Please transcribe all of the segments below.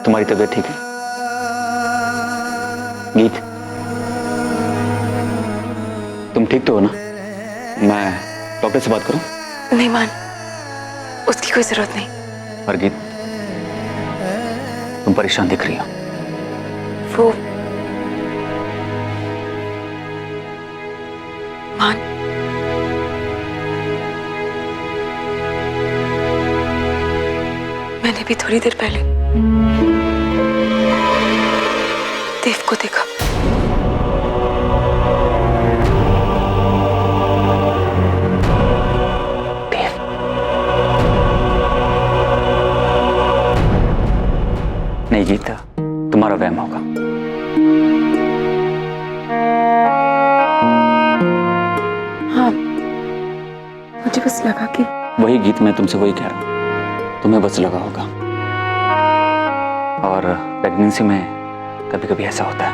तुम्हारी तबीयत ठीक है? गीत, तुम ठीक तो हो ना? मैं डॉक्टर से बात करूं? नहीं मान, उसकी कोई जरूरत नहीं। पर गीत, तुम परेशान दिख रही हो। वो मान, मैंने भी थोड़ी देर पहले देव को देखा। देव? नहीं गीता, तुम्हारा वहम होगा। हाँ, मुझे बस लगा कि वही गीत, मैं तुमसे वही कह रहा हूं, तुम्हें बस लगा होगा। और प्रेगनेंसी में कभी कभी ऐसा होता है।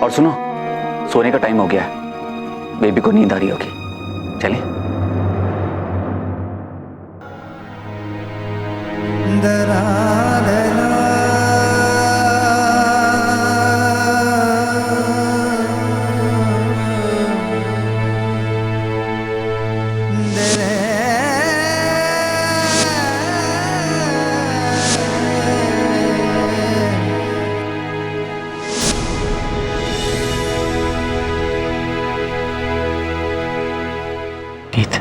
और सुनो, सोने का टाइम हो गया है, बेबी को नींद आ रही होगी, चलिए। गीत,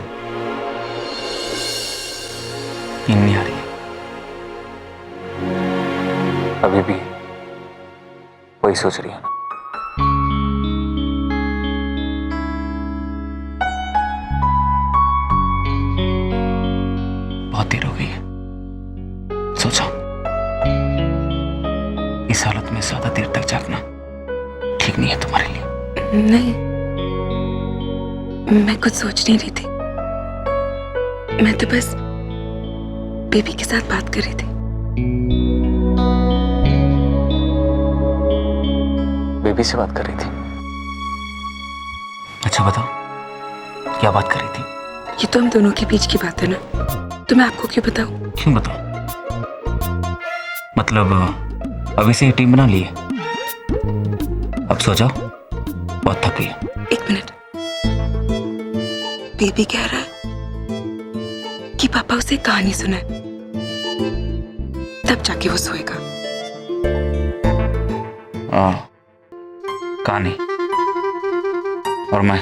नींद नहीं आ रही है? अभी भी वही सोच रही है ना? बहुत देर हो गई है, सो जाओ। इस हालत में ज्यादा देर तक जागना ठीक नहीं है तुम्हारे लिए। नहीं, मैं कुछ सोच नहीं रही थी। मैं तो बस बेबी के साथ बात कर रही थी। बेबी से बात कर रही थी? अच्छा बताओ, क्या बात कर रही थी? ये तो हम दोनों के बीच की बात है ना, तो मैं आपको क्यों बताऊं? क्यों बताओ? मतलब अभी से टीम बना ली है? अब सो जाओ, बहुत थक गई है। एक मिनट, बेबी कह रहा है कि पापा उसे कहानी सुनाए, तब जाके वो सोएगा। कहानी? और मैं?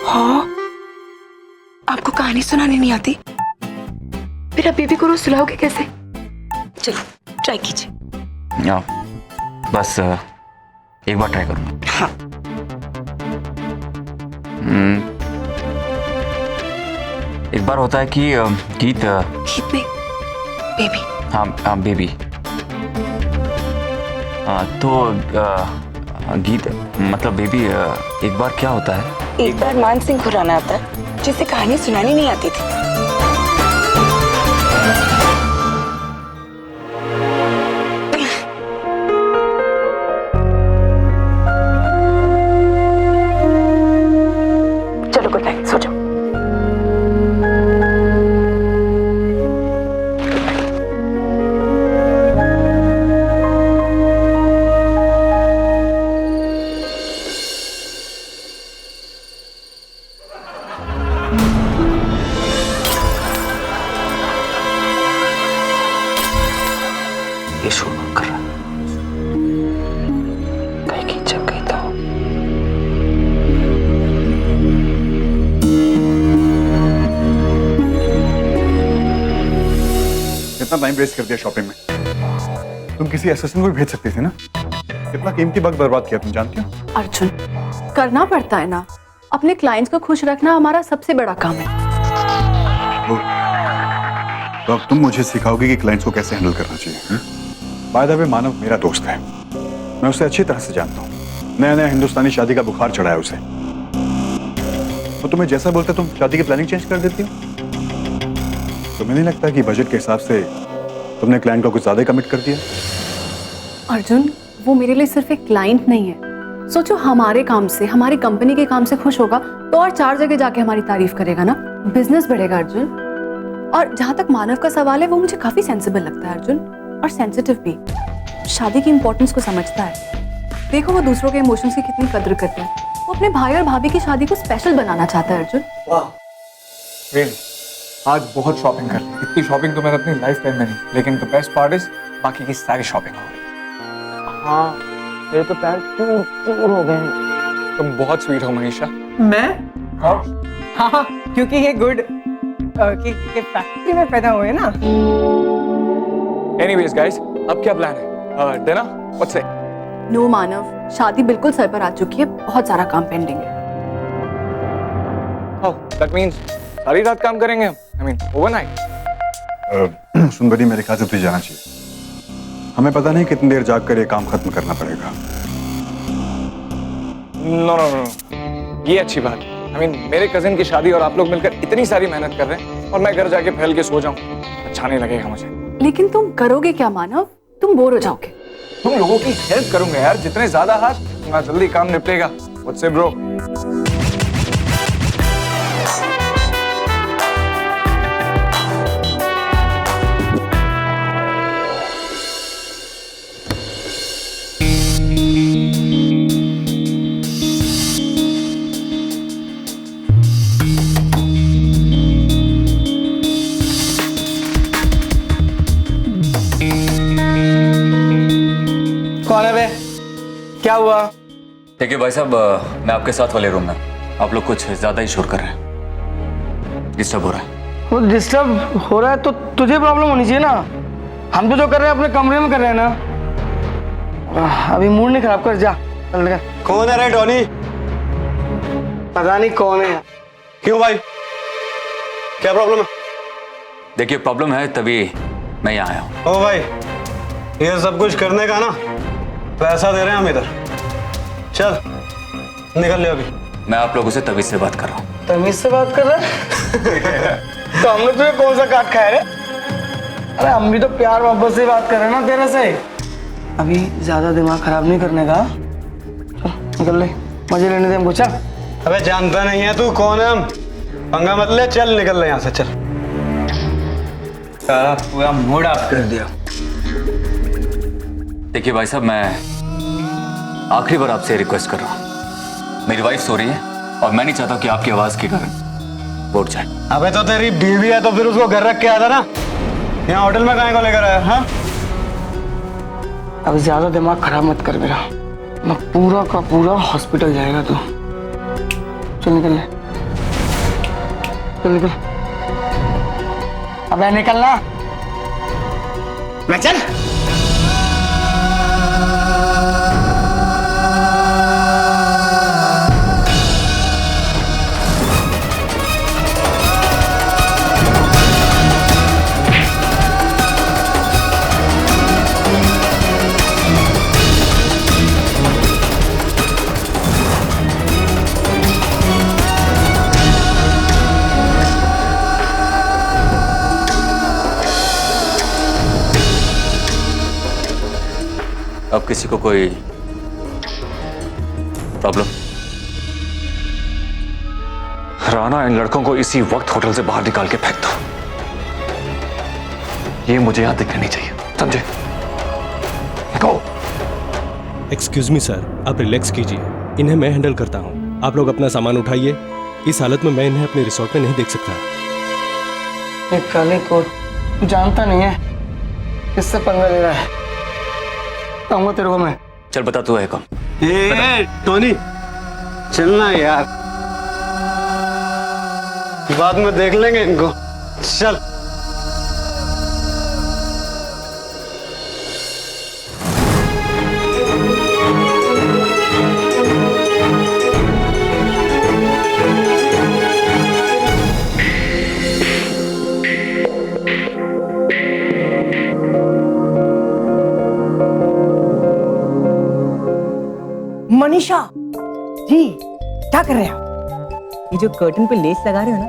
हाँ, आपको कहानी सुनानी नहीं आती? फिर आप बेबी को रोज सुलाओगे कैसे? चलो ट्राई कीजिए। बस एक बार ट्राई करूंगा। हाँ। एक बार होता है कि गीत गीत नहीं, बेबी। हाँ हाँ बेबी। तो गीत मतलब बेबी, एक बार क्या होता है? एक बार मान सिंह खुराना आता है, जिसे कहानी सुनानी नहीं आती थी। चलो गुड नाइट, सो जाओ। ये शोर कर रहा है, कहीं की जग गई तो। कितना टाइम वेस्ट कर दिया शॉपिंग में। तुम किसी असिस्टेंट को भी भेज सकती थी ना। कितना कीमती वक्त बर्बाद किया, तुम जानती हो? अर्जुन, करना पड़ता है ना, अपने क्लाइंट्स को खुश रखना हमारा सबसे बड़ा काम है। तो अब तुम मुझे सिखाओगे कि क्लाइंट्स को कैसे हैंडल करना चाहिए। बाय द वे, मानव मेरा दोस्त है, मैं उसे अच्छी तरह से जानता हूँ। नया नया हिंदुस्तानी शादी का बुखार चढ़ा है उसे। तो तुम्हें जैसा बोलता तुम शादी की प्लानिंग चेंज कर देती हो। तुम्हें नहीं लगता कि बजट के हिसाब से तुमने क्लाइंट को कुछ ज्यादा कमिट कर दिया? अर्जुन, वो मेरे लिए सिर्फ एक क्लाइंट नहीं है, सोचो हमारे काम से, हमारी कंपनी के काम से खुश होगा तो और 4 जगह जाके हमारी तारीफ करेगा ना, बिजनेस बढ़ेगा अर्जुन। और जहां तक मानव का सवाल है, वो मुझे काफी सेंसिबल लगता है अर्जुन, और सेंसिटिव भी। शादी की इंपॉर्टेंस को समझता है। देखो वो दूसरों के इमोशंस की कितनी कद्र करता है। वो अपने भाई और भाभी की शादी को स्पेशल बनाना चाहता है अर्जुन। वाह, रियली आज बहुत शॉपिंग कर ली। इतनी शॉपिंग तो मैंने अपनी लाइफ टाइम में नहीं, लेकिन द बेस्ट पार्ट इज बाकी की सारी शॉपिंग हो गई। हाँ, मेरे तो पैर चूर हो गए हैं। तुम बहुत स्वीट हो मनीषा। मैं? हाँ हाँ, क्योंकि ये गुड की फैक्ट्री में पैदा हुए ना। एनीवेज गाइस, अब क्या प्लान है? डिनर? What's it? नो मानव, शादी बिल्कुल सर पर आ चुकी है, बहुत सारा काम पेंडिंग है। ओह, दैट मींस सारी रात काम करेंगे हम। I mean overnight. सुंदरी, मेरे ख्याल से तुझे जाना चाहिए। हमें पता नहीं कितनी देर जाग कर ये काम खत्म करना पड़ेगा। नो नो नो, ये अच्छी बात। आई मीन मेरे कजिन की शादी और आप लोग मिलकर इतनी सारी मेहनत कर रहे हैं, और मैं घर जाके फैल के सो जाऊं, अच्छा नहीं लगेगा मुझे। लेकिन तुम करोगे क्या मानव? तुम बोर हो जाओगे। तुम लोगों की हेल्प करूंगा यार, जितने ज्यादा हाथ उतना जल्दी काम निपटेगा। व्हाट्स से ब्रो? कौन है बे? क्या हुआ? देखिए भाई साहब, मैं आपके साथ वाले रूम में। आप लोग कुछ ज्यादा ही शोर कर रहे हैं, डिस्टर्ब हो रहा है। वो डिस्टर्ब हो रहा है तो तुझे प्रॉब्लम होनी चाहिए ना। हम तो जो कर रहे हैं अपने कमरे में कर रहे हैं ना। अभी मूड नहीं खराब कर, जा चल कर। कौन है रे टोनी? पता नहीं कौन है। क्यों भाई, क्या प्रॉब्लम है? देखिए प्रॉब्लम है, तभी मैं यहाँ आया हूँ। ओ भाई, ये सब कुछ करने का ना पैसा दे रहे हैं हम इधर। चल निकल ले अभी। मैं आप लोगों से तभी से बात कर रहा हूँ। तमीज से बात कर रहा है? तो हमने तुझे कौन सा काट खाया रे? अरे हम भी तो प्यार मोहब्बत से बात कर रहे हैं ना तेरे से। अभी ज्यादा दिमाग खराब नहीं करने का। चल निकल ले, मजे लेने दे हमको। चल। अबे जानता नहीं है तू कौन है हम, पंगा मत ले, चल निकल ले यहाँ से चल। सारा पूरा मूड ऑफ कर दिया। देखिए भाई साहब, मैं आखिरी बार आपसे रिक्वेस्ट कर रहा हूँ। मेरी वाइफ सो रही है और मैं नहीं चाहता कि आपकी आवाज के कारण वो उठ जाए। अबे तो तेरी बीवी है तो फिर उसको घर रख के आता ना, यहाँ होटल में काहे को लेकर आया? हाँ, अब ज्यादा दिमाग खराब मत कर मेरा, ना पूरा का पूरा हॉस्पिटल जाएगा तू। चल निकल ले, चल निकल। अबे निकलना, मैं चल। अब किसी को कोई प्रॉब्लम? राणा, इन लड़कों को इसी वक्त होटल से बाहर निकाल के फेंक दो। ये मुझे यहाँ दिखना नहीं चाहिए, समझे? गो। एक्सक्यूज मी सर, आप रिलैक्स कीजिए, इन्हें मैं हैंडल करता हूँ। आप लोग अपना सामान उठाइए। इस हालत में मैं इन्हें अपने रिसोर्ट में नहीं देख सकता। एक काले कोट जानता नहीं है किससे पंगा ले रहा है। कहूँगा तेरे को मैं। चल बता, तू है कौन? ए टोनी, चलना यार, बाद में देख लेंगे इनको। चल। मनीषा जी, क्या कर रहे हैं? ये जो कर्टन पे लेस लगा रहे हो ना,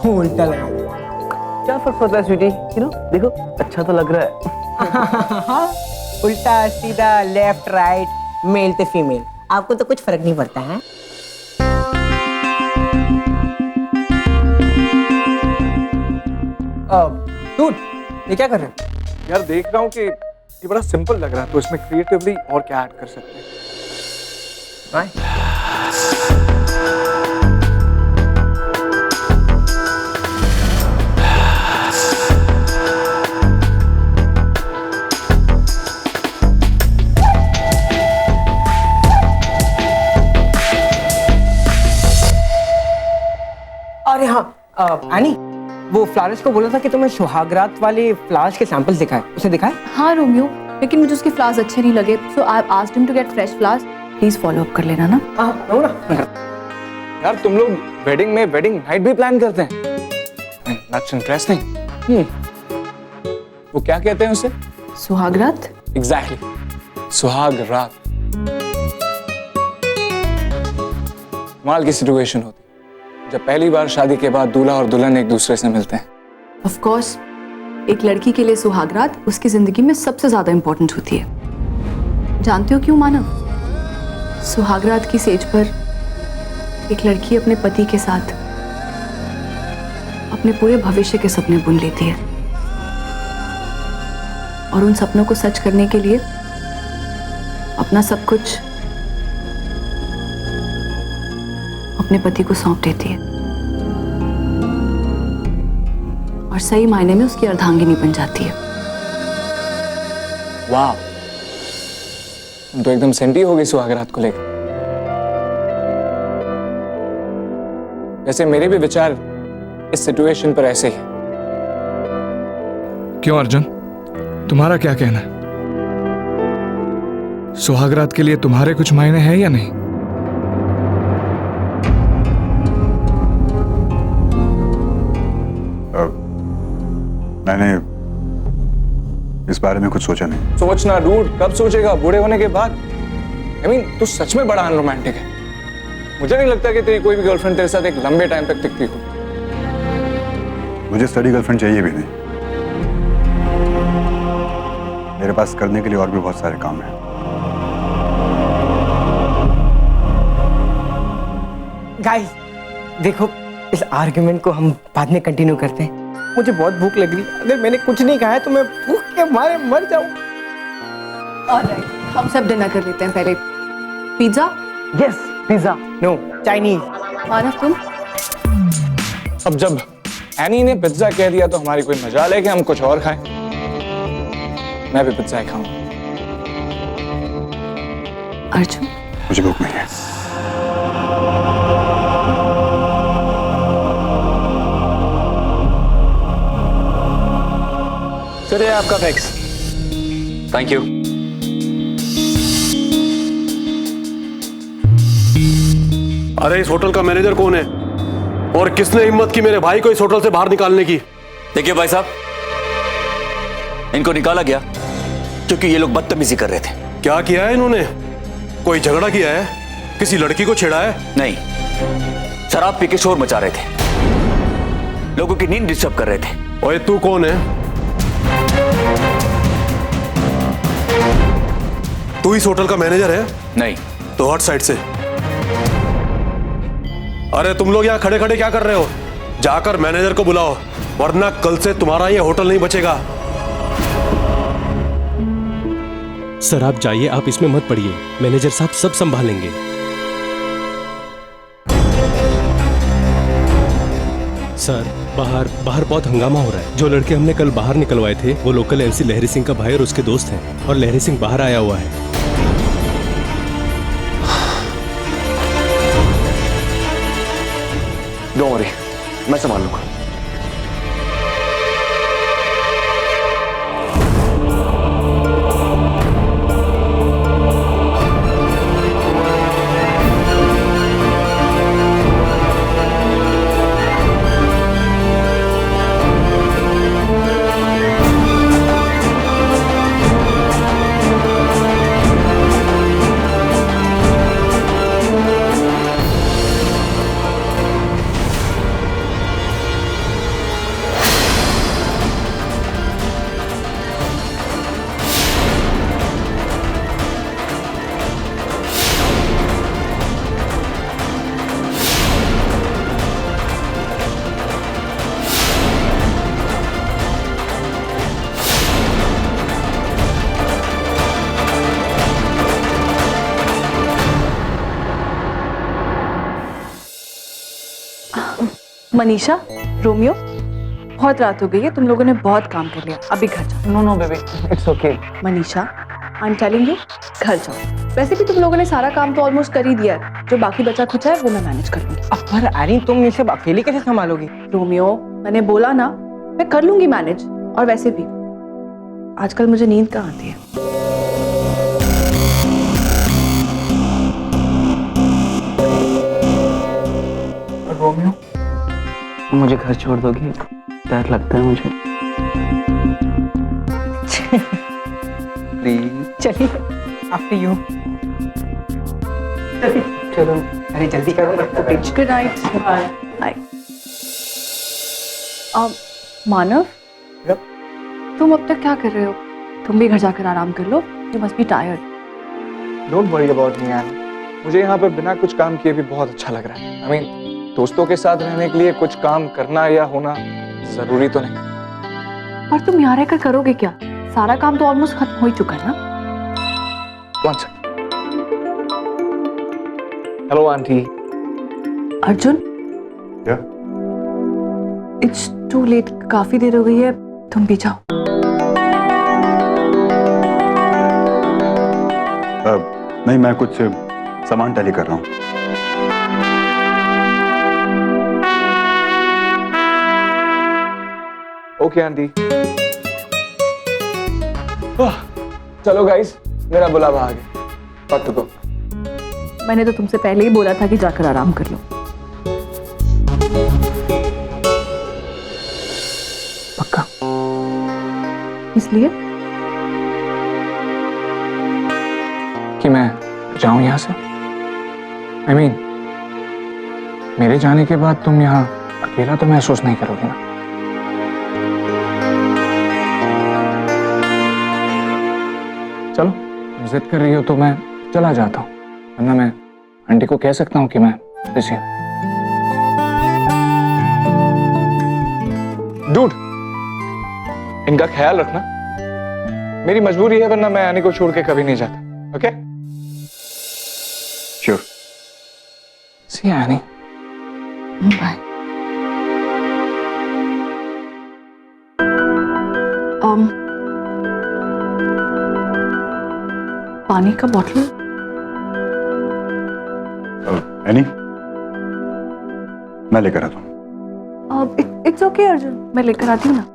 वो उल्टा लगा रहे हो। क्या फर्क पड़ता है स्वीटी, यू नो, देखो अच्छा तो लग रहा है। उल्टा सीधा, लेफ्ट राइट, मेल ते फीमेल, आपको तो कुछ फर्क नहीं पड़ता है। डूड, ये क्या कर रहे हैं? यार देख रहा हूँ कि ये बड़ा सिंपल लग रहा है, तो इसमें क्रिएटिवली और क्या ऐड कर सकते हैं? अरे हाँ एनी, वो फ्लावर्स को बोला था कि तुम्हें सुहागरात वाले फ्लावर्स के सैंपल्स दिखाए, उसे दिखाए? हाँ रोमियो, लेकिन मुझे उसके फ्लावर्स अच्छे नहीं लगे, so I asked him to get fresh flowers. Please follow up कर लेना ना। हाँ नो ना। यार तुम लोग वेडिंग में वेडिंग नाइट भी प्लान करते हैं? That's interesting. वो क्या कहते हैं उसे? सुहागरात। एग्जैक्टली, सुहागरात। कमाल की सिचुएशन होती जब पहली बार शादी के बाद दूल्हा और दुल्हन एक दूसरे से मिलते हैं। ऑफ कोर्स, एक लड़की के लिए सुहागरात उसकी जिंदगी में सबसे ज्यादा इंपॉर्टेंट होती है। जानते हो क्यों मानव? सुहागरात की सेज पर एक लड़की अपने पति के साथ अपने पूरे भविष्य के सपने बुन लेती है और उन सपनों को सच करने के लिए अपना सब कुछ अपने पति को सौंप देती है और सही मायने में उसकी अर्धांगिनी बन जाती है। वाह, तुम तो एकदम सेंटी हो गई सुहागरात को लेकर। वैसे मेरे भी विचार इस सिचुएशन पर ऐसे ही है। क्यों अर्जुन, तुम्हारा क्या कहना है? सुहागरात के लिए तुम्हारे कुछ मायने हैं या नहीं? मैंने इस बारे में कुछ सोचा नहीं। सोचना डूड, कब सोचेगा? बूढ़े होने के बाद। I mean, तू सच में बड़ा अनरोमांटिक है। मुझे नहीं लगता कि तेरी कोई भी गर्लफ्रेंड तेरे साथ एक लंबे टाइम तक टिकती हो। मुझे स्टडी गर्लफ्रेंड चाहिए भी नहीं। मेरे पास करने के लिए और भी बहुत सारे काम हैं। गाइस देखो, इस आर्गुमेंट को हम बाद में कंटिन्यू करते हैं। मुझे बहुत भूख लग रही है, अगर मैंने कुछ नहीं खाया तो मैं भूख के मारे मर जाऊं। ऑलराइट, हम सब डिनर कर लेते हैं पहले। Pizza? Yes pizza. No Chinese. Manav तुम? अब जब एनी ने पिज्जा कह दिया तो हमारी कोई मजाल है कि हम कुछ और खाएं? मैं भी पिज्जा ही खाऊंगा। अर्जुन, मुझे भूख नहीं है। चलिए आपका टैक्स। Thank you. अरे इस होटल का मैनेजर कौन है और किसने हिम्मत की मेरे भाई को इस होटल से बाहर निकालने की? देखिए भाई साहब, इनको निकाला गया क्योंकि ये लोग बदतमीजी कर रहे थे। क्या किया है इन्होंने? कोई झगड़ा किया है? किसी लड़की को छेड़ा है? नहीं, शराब पी के शोर मचा रहे थे, लोगों की नींद डिस्टर्ब कर रहे थे। ओए तू कौन है? तू इस होटल का मैनेजर है? नहीं। तो हट साइड से। अरे तुम लोग यहाँ खड़े खड़े क्या कर रहे हो? जाकर मैनेजर को बुलाओ, वरना कल से तुम्हारा ये होटल नहीं बचेगा। सर आप जाइए, आप इसमें मत पड़िए, मैनेजर साहब सब संभालेंगे। सर बाहर बहुत हंगामा हो रहा है। जो लड़के हमने कल बाहर निकलवाए थे वो लोकल एमसी लहरी सिंह का भाई और उसके दोस्त हैं, और लहरी सिंह बाहर आया हुआ है। डोंट वरी, मैं संभाल लूंगा। मनीषा, रोमियो, बहुत रात हो गई है, तुम लोगों ने बहुत काम कर लिया, अभी घर जाओ। No no baby, it's okay. Manisha, I am telling you, घर जाओ। वैसे भी तुम लोगों ने सारा काम तो ऑलमोस्ट कर ही दिया है, जो बाकी बचा कुछ है वो मैं मैनेज कर लूंगी। अब पर आर्यन, तुम ये सब अकेले कैसे संभालोगी? रोमियो, मैंने बोला ना, मैं कर लूंगी मैनेज। और वैसे भी आजकल मुझे नींद कहाँ आती है। रोमियो, मुझे घर छोड़ दोगी? डर लगता है मुझे। प्लीज। चलिए, आफ्टर यू। चलो, अरे जल्दी करो। Good night. बाय। मानव, तुम अब तक क्या कर रहे हो? तुम भी घर जाकर आराम कर लो, you must be tired. Don't worry about me यार, मुझे यहाँ पर बिना कुछ काम किए भी बहुत अच्छा लग रहा है। आई मीन, दोस्तों के साथ रहने के लिए कुछ काम करना या होना जरूरी तो नहीं। पर तुम यहाँ रहकर करोगे क्या? सारा काम तो ऑलमोस्ट खत्म हो ही चुका है ना। One second. Hello aunty. Arjun, क्या? इट्स टू लेट, काफी देर हो गई है, तुम भी जाओ। नहीं, मैं कुछ सामान टैली कर रहा हूँ। Okay aunty. चलो गाइस, मेरा बुलावा आ गया, वक्त को। मैंने तो तुमसे पहले ही बोला था कि जाकर आराम कर लो। पक्का? इसलिए कि मैं जाऊं यहाँ से? I mean, मेरे जाने के बाद तुम यहाँ अकेला तो महसूस नहीं करोगे ना? चलो, तुम जिद कर रही हो तो मैं चला जाता हूँ, वरना मैं आंटी को कह सकता हूँ कि मैं बिजी हूँ। डूड, इनका ख्याल रखना, मेरी मजबूरी है, वरना मैं आने को छोड़ के कभी नहीं जाता। ओके? श्योर। सी आनी। बाय। पानी का बॉटल। एनी, मैं लेकर आता हूँ। इट्स ओके अर्जुन, मैं लेकर आती हूँ ना।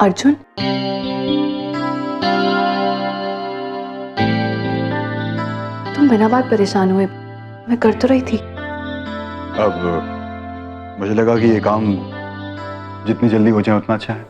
अर्जुन, तुम बिना बात परेशान हुए, मैं कर तो रही थी। अब मुझे लगा कि ये काम जितनी जल्दी हो जाए उतना अच्छा है।